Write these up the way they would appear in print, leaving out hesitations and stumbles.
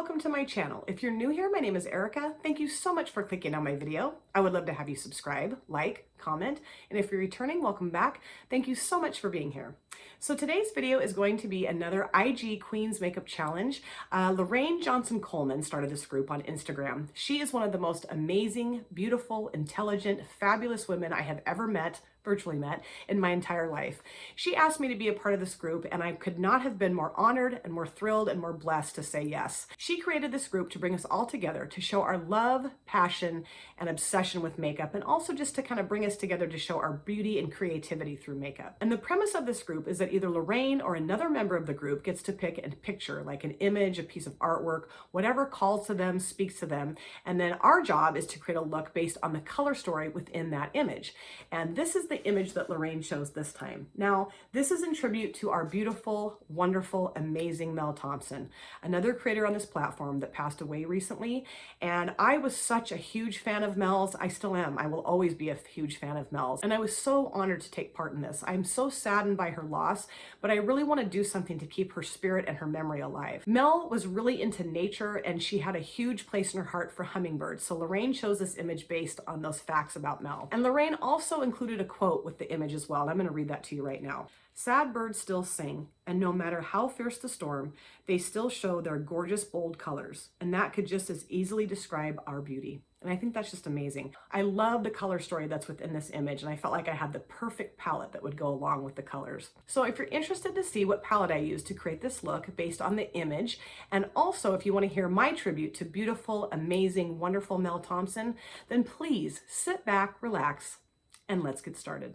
welcome to my channel. If you're new here, my name is Erica. Thank you so much for clicking on my video. I would love to have you subscribe, like, comment, and if you're returning, welcome back. Thank you so much for being here. So today's video is going to be another IG Queens Makeup Challenge. Lorraine Johnson Coleman started this group on Instagram. She is one of the most amazing, beautiful, intelligent, fabulous women I have ever met, virtually met, in my entire life. She asked me to be a part of this group, and I could not have been more honored and more thrilled and more blessed to say yes. She created this group to bring us all together to show our love, passion, and obsession with makeup, and also just to kind of bring us together to show our beauty and creativity through makeup. And the premise of this group is that either Lorraine or another member of the group gets to pick a picture, like an image, a piece of artwork, whatever calls to them, speaks to them, and then our job is to create a look based on the color story within that image. And this is the image that Lorraine chose this time. Now, this is in tribute to our beautiful, wonderful, amazing Mel Thompson, another creator on this platform that passed away recently. And I was such a huge fan of Mel's. I still am. I will always be a huge fan of Mel's. And I was so honored to take part in this. I'm so saddened by her loss, but I really want to do something to keep her spirit and her memory alive. Mel was really into nature, and she had a huge place in her heart for hummingbirds. So Lorraine chose this image based on those facts about Mel. And Lorraine also included a quote with the image as well. And I'm going to read that to you right now. "Sad birds still sing, and no matter how fierce the storm, they still show their gorgeous, bold colors. And that could just as easily describe our beauty." And I think that's just amazing. I love the color story that's within this image, and I felt like I had the perfect palette that would go along with the colors. So if you're interested to see what palette I used to create this look based on the image, and also if you want to hear my tribute to beautiful, amazing, wonderful Mel Thompson, then please sit back, relax, and let's get started.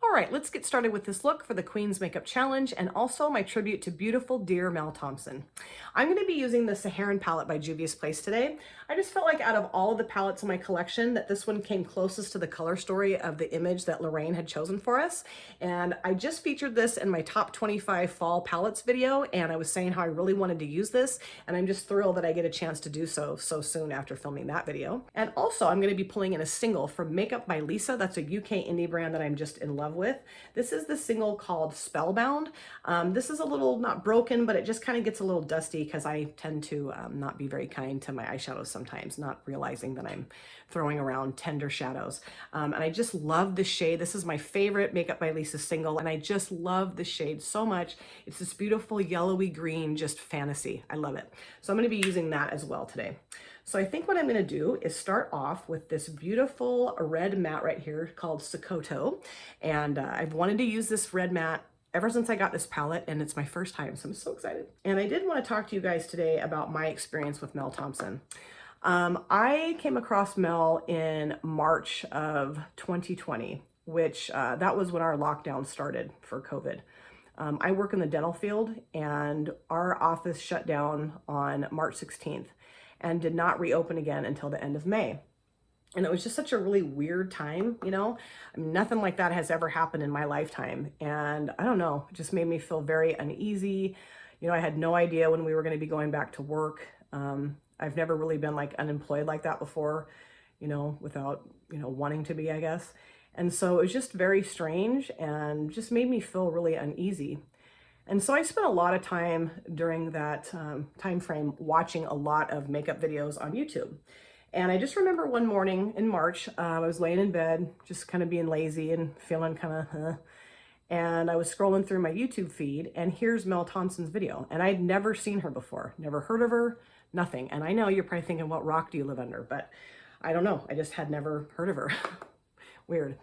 All right, let's get started with this look for the Queen's Makeup Challenge and also my tribute to beautiful, dear Mel Thompson. I'm going to be using the Saharan palette by Juvia's Place today. I just felt like out of all of the palettes in my collection that this one came closest to the color story of the image that Lorraine had chosen for us. And I just featured this in my top 25 fall palettes video, and I was saying how I really wanted to use this, and I'm just thrilled that I get a chance to do so soon after filming that video. And also I'm going to be pulling in a single from Makeup by Lisa. That's a UK indie brand that I'm just in love with. This is the single called Spellbound. This is a little not broken, but it just kind of gets a little dusty because I tend to not be very kind to my eyeshadows sometimes, not realizing that I'm throwing around tender shadows. And I just love the shade. This is my favorite Makeup by Lisa single, and I just love the shade so much. It's this beautiful yellowy green, just fantasy. I love it. So I'm going to be using that as well today. So I think what I'm going to do is start off with this beautiful red matte right here called Sokoto. And I've wanted to use this red matte ever since I got this palette, and it's my first time, so I'm so excited. And I did want to talk to you guys today about my experience with Mel Thompson. I came across Mel in March of 2020, which that was when our lockdown started for COVID. I work in the dental field, and our office shut down on March 16th. And did not reopen again until the end of May. And it was just such a really weird time, you know? I mean, nothing like that has ever happened in my lifetime. And I don't know, it just made me feel very uneasy. You know, I had no idea when we were going to be going back to work. I've never really been like unemployed like that before, you know, without, you know, wanting to be, I guess. And so it was just very strange and just made me feel really uneasy. And so I spent a lot of time during that time frame watching a lot of makeup videos on YouTube. And I just remember one morning in March, I was laying in bed, just kind of being lazy and feeling kind of, and I was scrolling through my YouTube feed, and here's Mel Thompson's video. And I'd never seen her before, never heard of her, nothing. And I know you're probably thinking, what rock do you live under? But I don't know, I just had never heard of her. Weird.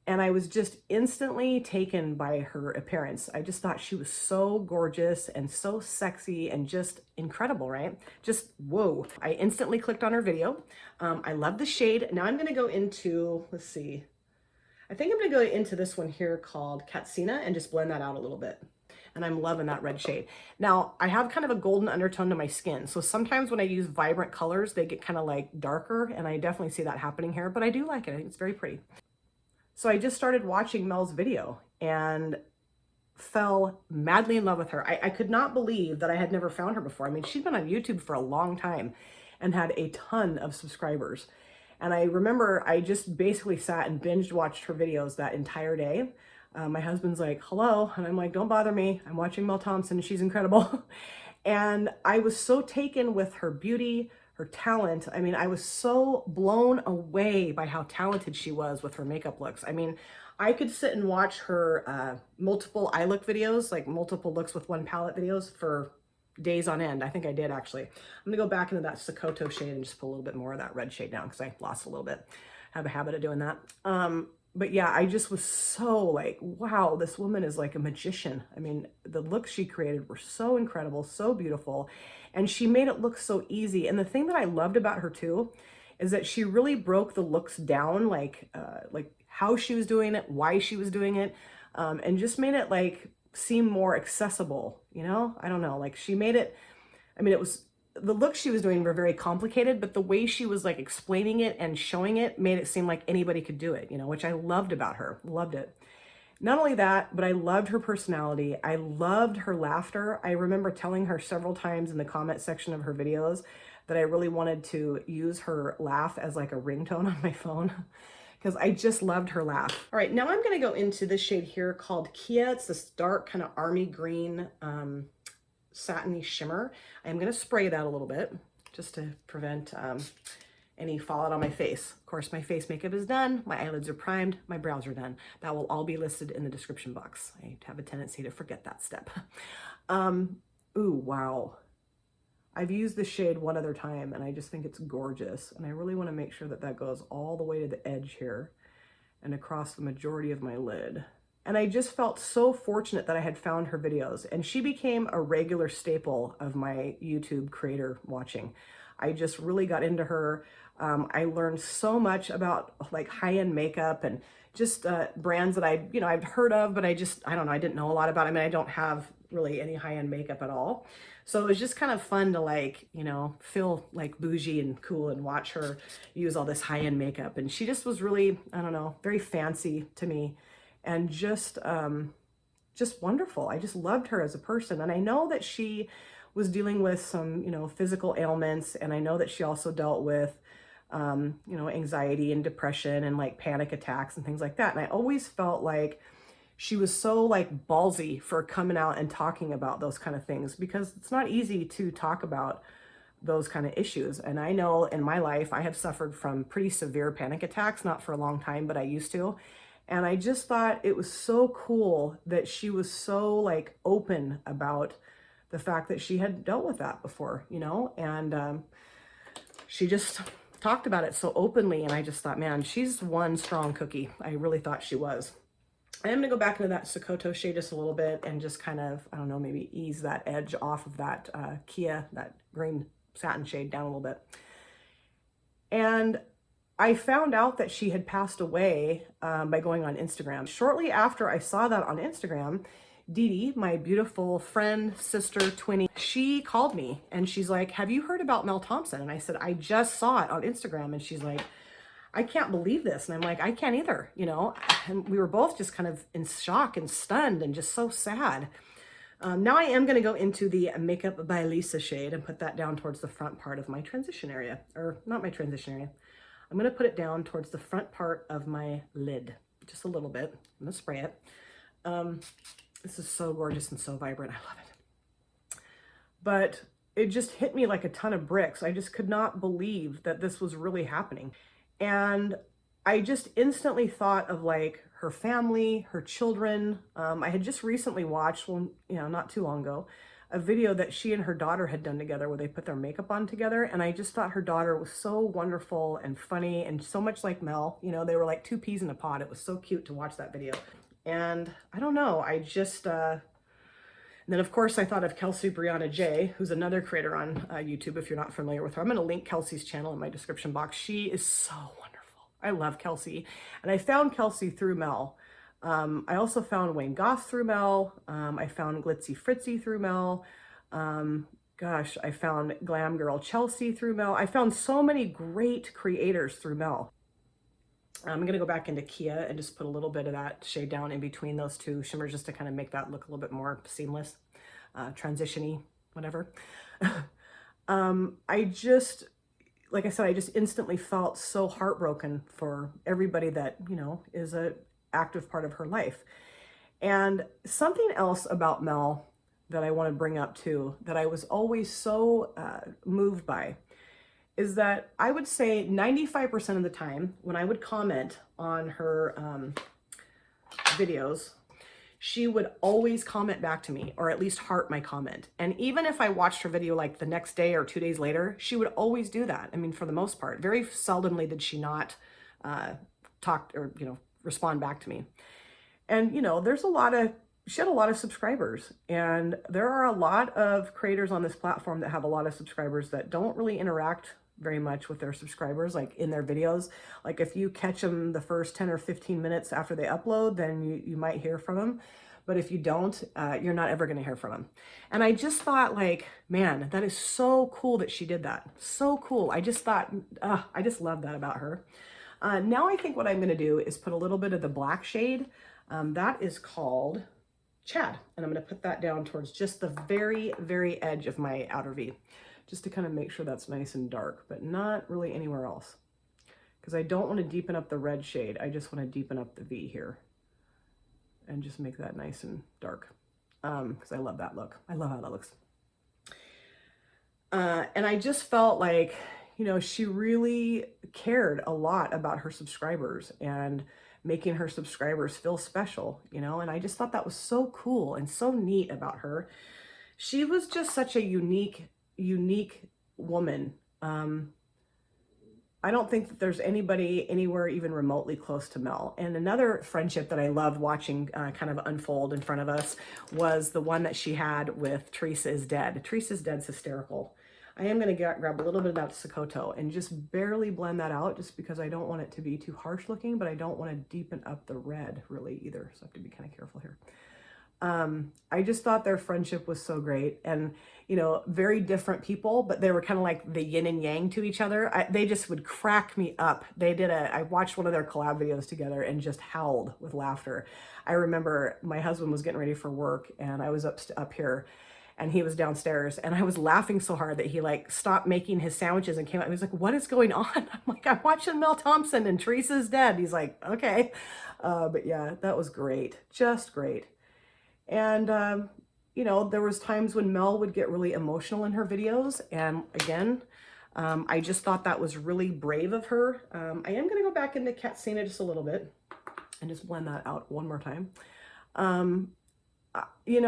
And I was just instantly taken by her appearance. I just thought she was so gorgeous and so sexy and just incredible, right? Just whoa. I instantly clicked on her video. I love the shade. Now I'm gonna go into, let's see. I think I'm gonna go into this one here called Katsina and just blend that out a little bit. And I'm loving that red shade. Now, I have kind of a golden undertone to my skin. So sometimes when I use vibrant colors, they get kind of like darker, and I definitely see that happening here, but I do like it. I think it's very pretty. So I just started watching Mel's video and fell madly in love with her. I could not believe that I had never found her before. I mean, she'd been on YouTube for a long time and had a ton of subscribers. And I remember I just basically sat and binge watched her videos that entire day. My husband's like, hello. And I'm like, don't bother me. I'm watching Mel Thompson. She's incredible. And I was so taken with her beauty, her talent. I mean, I was so blown away by how talented she was with her makeup looks. I mean, I could sit and watch her multiple eye look videos, like multiple looks with one palette videos for days on end. I think I did actually. I'm gonna go back into that Sokoto shade and just put a little bit more of that red shade down because I lost a little bit. I have a habit of doing that. But yeah, I just was so like, wow, this woman is like a magician. I mean, the looks she created were so incredible, so beautiful, and she made it look so easy. And the thing that I loved about her too is that she really broke the looks down, like how she was doing it, why she was doing it, and just made it like seem more accessible, you know? I don't know, like she made it, I mean, it was, the looks she was doing were very complicated, but the way she was like explaining it and showing it made it seem like anybody could do it, you know, which I loved about her, loved it. Not only that, but I loved her personality. I loved her laughter. I remember telling her several times in the comment section of her videos that I really wanted to use her laugh as like a ringtone on my phone because I just loved her laugh. All right, now I'm gonna go into this shade here called Kia. It's this dark kind of army green, satiny shimmer. I'm going to spray that a little bit just to prevent any fallout on my face. Of course, my face makeup is done. My eyelids are primed. My brows are done. That will all be listed in the description box. I have a tendency to forget that step. Ooh, wow. I've used this shade one other time and I just think it's gorgeous. And I really want to make sure that that goes all the way to the edge here and across the majority of my lid. And I just felt so fortunate that I had found her videos, and she became a regular staple of my YouTube creator watching. I just really got into her. I learned so much about like high-end makeup and just brands that I've heard of, but I don't know, I didn't know a lot about. I mean, I don't have really any high-end makeup at all. So it was just kind of fun to like, you know, feel like bougie and cool and watch her use all this high-end makeup. And she just was really, I don't know, very fancy to me. And just wonderful. I just loved her as a person. And I know that she was dealing with some, you know, physical ailments. And I know that she also dealt with, you know, anxiety and depression and like panic attacks and things like that. And I always felt like she was so like ballsy for coming out and talking about those kind of things, because it's not easy to talk about those kind of issues. And I know in my life, I have suffered from pretty severe panic attacks, not for a long time, but I used to. And I just thought it was so cool that she was so like open about the fact that she had dealt with that before, you know, and she just talked about it so openly. And I just thought, man, she's one strong cookie. I really thought she was. I'm gonna go back into that Sokoto shade just a little bit and just kind of, I don't know, maybe ease that edge off of that Kia, that green satin shade down a little bit. And I found out that she had passed away by going on Instagram. Shortly after I saw that on Instagram, Dee Dee, my beautiful friend, sister, twinnie, she called me and she's like, have you heard about Mel Thompson? And I said, I just saw it on Instagram. And she's like, I can't believe this. And I'm like, I can't either, you know? And we were both just kind of in shock and stunned and just so sad. Now I am going to go into the Makeup by Lisa shade and put that down towards the front part of my transition area, or not my transition area. I'm going to put it down towards the front part of my lid, just a little bit. I'm going to spray it. This is so gorgeous and so vibrant. I love it. But it just hit me like a ton of bricks. I just could not believe that this was really happening. And I just instantly thought of like her family, her children. I had just recently watched, well, you know, not too long ago, a video that she and her daughter had done together where they put their makeup on together. And I just thought her daughter was so wonderful and funny and so much like Mel. You know, they were like two peas in a pod. It was so cute to watch that video. And I don't know, I just, and then of course I thought of Kelsee Briana Jai, who's another creator on YouTube if you're not familiar with her. I'm going to link Kelsee's channel in my description box. She is so wonderful. I love Kelsee. And I found Kelsee through Mel. I also found Wayne Goss through Mel. I found Glitzy Fritzy through Mel. Gosh, I found Glam Girl Chelsea through Mel. I found so many great creators through Mel. I'm going to go back into Kia and just put a little bit of that shade down in between those two shimmers just to kind of make that look a little bit more seamless, transition-y, whatever. I just, like I said, I just instantly felt so heartbroken for everybody that, you know, is a active part of her life. And something else about Mel that I want to bring up too, that I was always so moved by, is that I would say 95% of the time when I would comment on her videos, she would always comment back to me, or at least heart my comment. And even if I watched her video like the next day or 2 days later, she would always do that. I mean, for the most part, very seldomly did she not talk or, respond back to me. And, she had a lot of subscribers, and there are a lot of creators on this platform that have a lot of subscribers that don't really interact very much with their subscribers, like in their videos. Like if you catch them the first 10 or 15 minutes after they upload, then you might hear from them. But if you don't, you're not ever going to hear from them. And I just thought, like, man, that is so cool that she did that. So cool. I just thought, I just love that about her. Now I think what I'm going to do is put a little bit of the black shade. That is called Chad. And I'm going to put that down towards just the very, very edge of my outer V, just to kind of make sure that's nice and dark, but not really anywhere else. Because I don't want to deepen up the red shade. I just want to deepen up the V here and just make that nice and dark. Because I love that look. I love how that looks. And I just felt like, she really cared a lot about her subscribers and making her subscribers feel special, and I just thought that was so cool and so neat about her. She was just such a unique woman. I don't think that there's anybody anywhere even remotely close to Mel. And another friendship that I loved watching kind of unfold in front of us was the one that she had with Teresa is Dead. Teresa is Dead's hysterical. I am going to grab a little bit of that Sokoto and just barely blend that out, just because I don't want it to be too harsh looking, but I don't want to deepen up the red really either. So I have to be kind of careful here. I just thought their friendship was so great, and very different people, but they were kind of like the yin and yang to each other. They just would crack me up. I watched one of their collab videos together and just howled with laughter. I remember my husband was getting ready for work, and I was up here, and he was downstairs, and I was laughing so hard that he like stopped making his sandwiches and came out. He was like, "What is going on?" I'm like, "I'm watching Mel Thompson and Teresa's Dead." He's like, "Okay." But yeah, that was great. Just great. And, there was times when Mel would get really emotional in her videos. And again, I just thought that was really brave of her. I am going to go back into Katsina just a little bit and just blend that out one more time.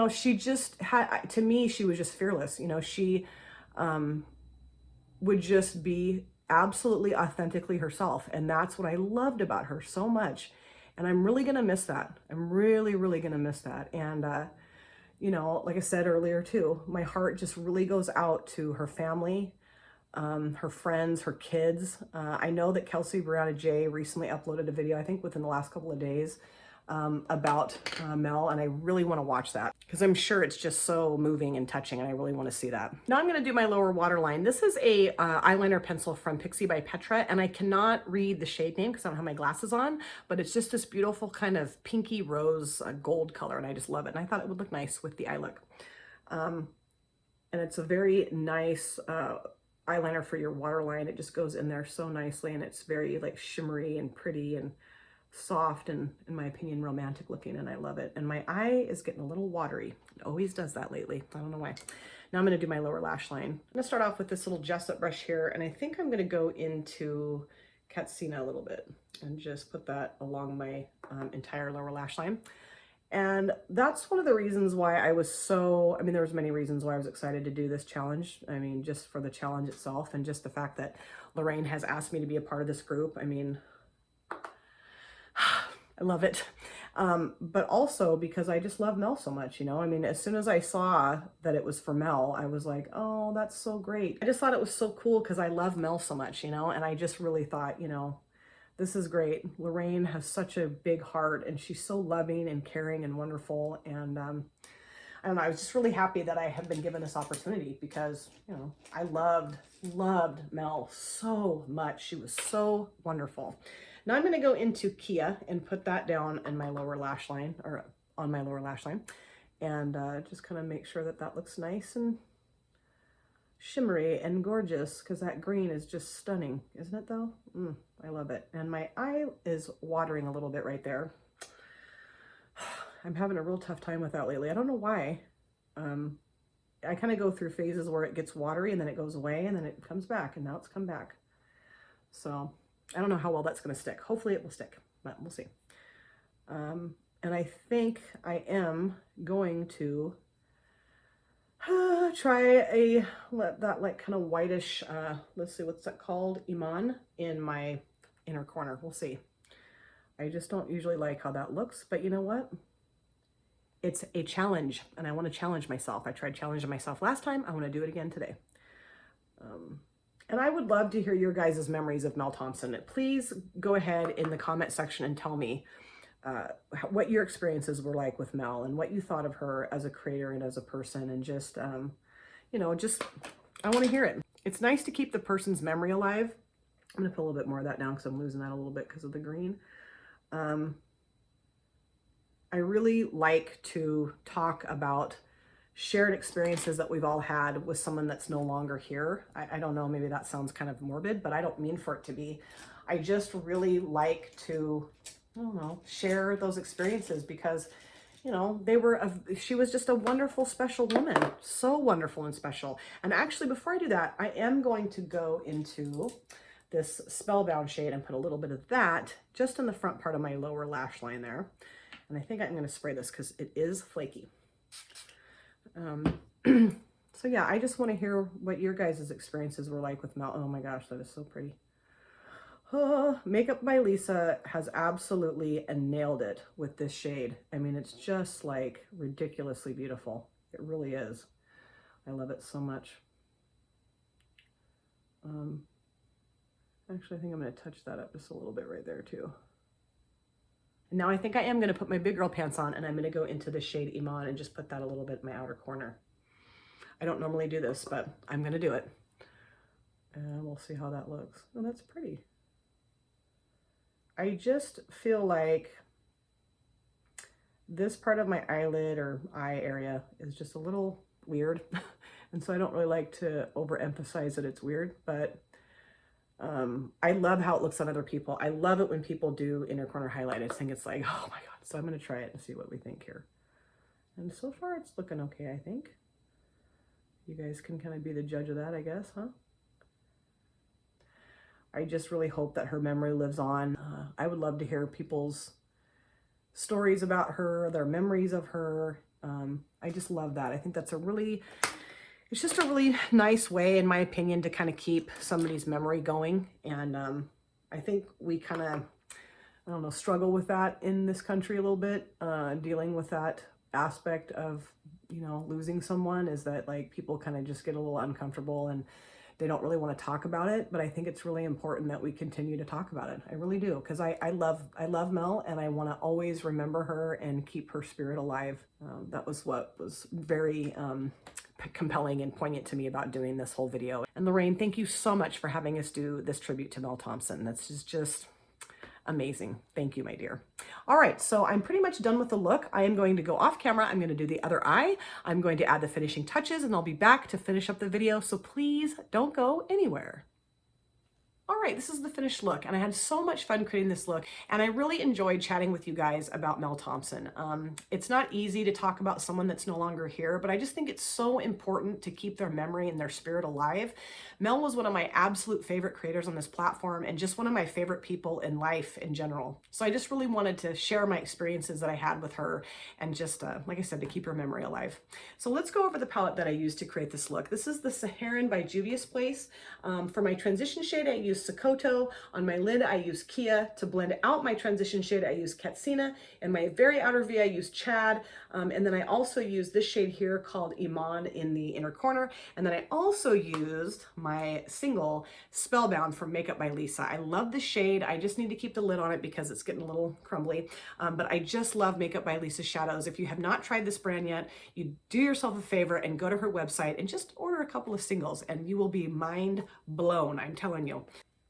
She just had, to me, she was just fearless. She would just be absolutely authentically herself. And that's what I loved about her so much. And I'm really going to miss that. I'm really, really going to miss that. And, like I said earlier too, my heart just really goes out to her family, her friends, her kids. I know that Kelsee Briana Jai recently uploaded a video, I think within the last couple of days, about Mel, and I really want to watch that because I'm sure it's just so moving and touching, and I really want to see that. Now I'm going to do my lower waterline. This is a eyeliner pencil from Pixi by Petra, and I cannot read the shade name because I don't have my glasses on, but it's just this beautiful kind of pinky rose gold color, and I just love it, and I thought it would look nice with the eye look. And it's a very nice eyeliner for your waterline. It just goes in there so nicely, and it's very like shimmery and pretty and soft and, in my opinion, romantic looking, and I love it. And my eye is getting a little watery. It always does that lately. I don't know why. Now I'm going to do my lower lash line. I'm going to start off with this little Jessup brush here, and I think I'm going to go into Katsina a little bit and just put that along my entire lower lash line. And that's one of the reasons why I was so, there was many reasons why I was excited to do this challenge. Just for the challenge itself, and just the fact that Lorraine has asked me to be a part of this group. I love it. But also because I just love Mel so much, as soon as I saw that it was for Mel, I was like, oh, that's so great. I just thought it was so cool because I love Mel so much, and I just really thought, this is great. Lorraine has such a big heart, and she's so loving and caring and wonderful. And I don't know, I was just really happy that I have been given this opportunity because, I loved Mel so much. She was so wonderful. Now I'm going to go into Kia and put that down in my lower lash line, or on my lower lash line, and just kind of make sure that that looks nice and shimmery and gorgeous, because that green is just stunning, isn't it though? I love it. And my eye is watering a little bit right there. I'm having a real tough time with that lately. I don't know why. I kind of go through phases where it gets watery and then it goes away and then it comes back, and now it's come back. So I don't know how well that's going to stick. Hopefully it will stick, but we'll see. And I think I am going to try that like kind of whitish, let's see, what's that called? Iman in my inner corner. We'll see. I just don't usually like how that looks, but you know what? It's a challenge and I want to challenge myself. I tried challenging myself last time. I want to do it again today. And I would love to hear your guys' memories of Mel Thompson. Please go ahead in the comment section and tell me what your experiences were like with Mel and what you thought of her as a creator and as a person, and just, you know, just, I want to hear it. It's nice to keep the person's memory alive. I'm going to put a little bit more of that down because I'm losing that a little bit because of the green. I really like to talk about shared experiences that we've all had with someone that's no longer here. I don't know, maybe that sounds kind of morbid, but I don't mean for it to be. I just really like to, I don't know, share those experiences because, you know, she was just a wonderful, special woman. So wonderful and special. And actually, before I do that, I am going to go into this Spellbound shade and put a little bit of that just in the front part of my lower lash line there. And I think I'm going to spray this because it is flaky. So yeah, I just want to hear what your guys' experiences were like with Mel. Oh my gosh, that is so pretty. Oh, Makeup by Lisa has absolutely nailed it with this shade. I mean, it's just like ridiculously beautiful. It really is. I love it so much. Actually, I think I'm going to touch that up just a little bit right there too. And now I think I am going to put my big girl pants on and I'm going to go into the shade Iman and just put that a little bit in my outer corner. I don't normally do this, but I'm going to do it. And we'll see how that looks. Oh, that's pretty. I just feel like this part of my eyelid or eye area is just a little weird. And so I don't really like to overemphasize that it's weird, but I love how it looks on other people. I love it when people do inner corner highlight. I just think it's like, oh my God. So I'm going to try it and see what we think here. And so far it's looking okay, I think. You guys can kind of be the judge of that, I guess, huh? I just really hope that her memory lives on. I would love to hear people's stories about her, their memories of her. I just love that. I think that's it's just a really nice way, in my opinion, to kind of keep somebody's memory going. And I think we kind of, I don't know, struggle with that in this country a little bit, dealing with that aspect of, you know, losing someone, is that like people kind of just get a little uncomfortable and they don't really want to talk about it. But I think it's really important that we continue to talk about it. I really do, because I love Mel and I want to always remember her and keep her spirit alive. That was what was very compelling and poignant to me about doing this whole video. And Lorraine, thank you so much for having us do this tribute to Mel Thompson. That's just amazing. Thank you, my dear. All right, so I'm pretty much done with the look. I am going to go off camera. I'm going to do the other eye. I'm going to add the finishing touches and I'll be back to finish up the video. So please don't go anywhere. All right, this is the finished look, and I had so much fun creating this look, and I really enjoyed chatting with you guys about Mel Thompson. It's not easy to talk about someone that's no longer here, but I just think it's so important to keep their memory and their spirit alive. Mel was one of my absolute favorite creators on this platform and just one of my favorite people in life in general. So I just really wanted to share my experiences that I had with her and just, like I said, to keep her memory alive. So let's go over the palette that I used to create this look. This is the Saharan by Juvia's Place. For my transition shade, I used Sokoto. On my lid, I use Kia. To blend out my transition shade, I use Katsina. In my very outer V, I use Chad. And then I also used this shade here called Iman in the inner corner. And then I also used my single Spellbound from Makeup by Lisa. I love the shade. I just need to keep the lid on it because it's getting a little crumbly. But I just love Makeup by Lisa shadows. If you have not tried this brand yet, you do yourself a favor and go to her website and just order a couple of singles and you will be mind blown, I'm telling you.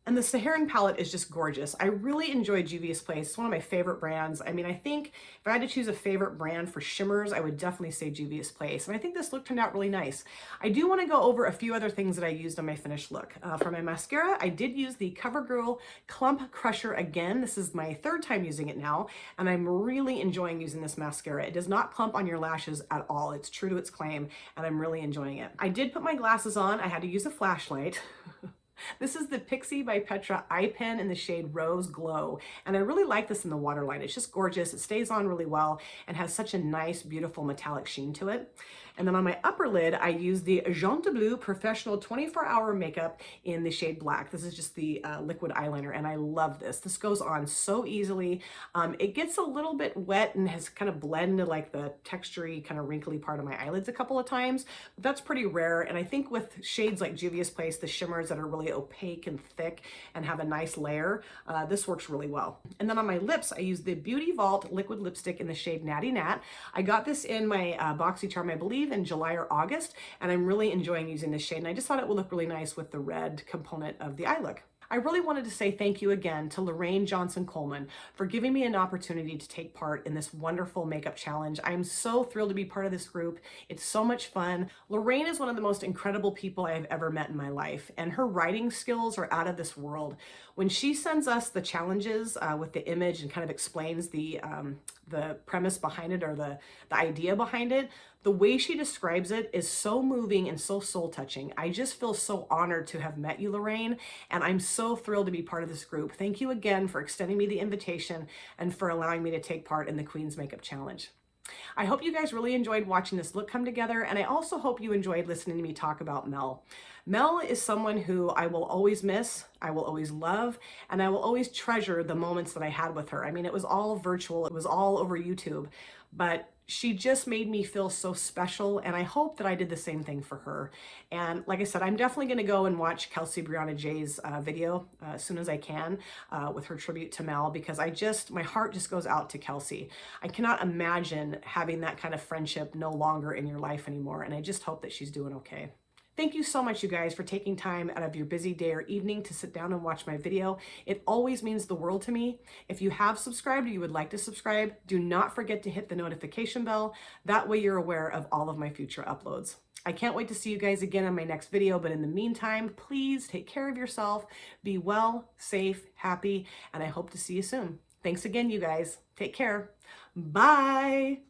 And the Saharan palette is just gorgeous. I really enjoy Juvia's Place. It's one of my favorite brands. I mean, I think if I had to choose a favorite brand for shimmers, I would definitely say Juvia's Place. And I think this look turned out really nice. I do want to go over a few other things that I used on my finished look. For my mascara, I did use the Covergirl Clump Crusher again. This is my third time using it now, and I'm really enjoying using this mascara. It does not clump on your lashes at all. It's true to its claim, and I'm really enjoying it. I did put my glasses on. I had to use a flashlight. This is the Pixi by Petra eye pen in the shade Rose Glow, and I really like this in the waterline. It's just gorgeous. It stays on really well and has such a nice, beautiful metallic sheen to it. And then on my upper lid, I use the Jonteblu Professional 24-Hour Makeup in the shade Black. This is just the liquid eyeliner, and I love this. This goes on so easily. It gets a little bit wet and has kind of blended into like the textury, kind of wrinkly part of my eyelids a couple of times, but that's pretty rare. And I think with shades like Juvia's Place, the shimmers that are really opaque and thick and have a nice layer, this works really well. And then on my lips, I use the Beauty Vault liquid lipstick in the shade Natty Nat. I got this in my BoxyCharm, I believe, in July or August, and I'm really enjoying using this shade, and I just thought it would look really nice with the red component of the eye look. I really wanted to say thank you again to Lorraine Johnson Coleman for giving me an opportunity to take part in this wonderful makeup challenge. I'm so thrilled to be part of this group. It's so much fun. Lorraine is one of the most incredible people I have ever met in my life, and her writing skills are out of this world. When she sends us the challenges with the image and kind of explains the premise behind it, or the idea behind it, the way she describes it is so moving and so soul touching. I just feel so honored to have met you, Lorraine, and I'm so thrilled to be part of this group. Thank you again for extending me the invitation and for allowing me to take part in the Queen's Makeup Challenge. I hope you guys really enjoyed watching this look come together, and I also hope you enjoyed listening to me talk about Mel. Mel is someone who I will always miss, I will always love, and I will always treasure the moments that I had with her. I mean, it was all virtual, it was all over YouTube, but she just made me feel so special, and I hope that I did the same thing for her. And like I said, I'm definitely going to go and watch Kelsee Briana Jai's video as soon as I can with her tribute to Mel, because my heart just goes out to Kelsee. I cannot imagine having that kind of friendship no longer in your life anymore, and I just hope that she's doing okay. Thank you so much, you guys, for taking time out of your busy day or evening to sit down and watch my video. It always means the world to me. If you have subscribed or you would like to subscribe, do not forget to hit the notification bell. That way you're aware of all of my future uploads. I can't wait to see you guys again on my next video, but in the meantime, please take care of yourself, be well, safe, happy, and I hope to see you soon. Thanks again, you guys. Take care. Bye.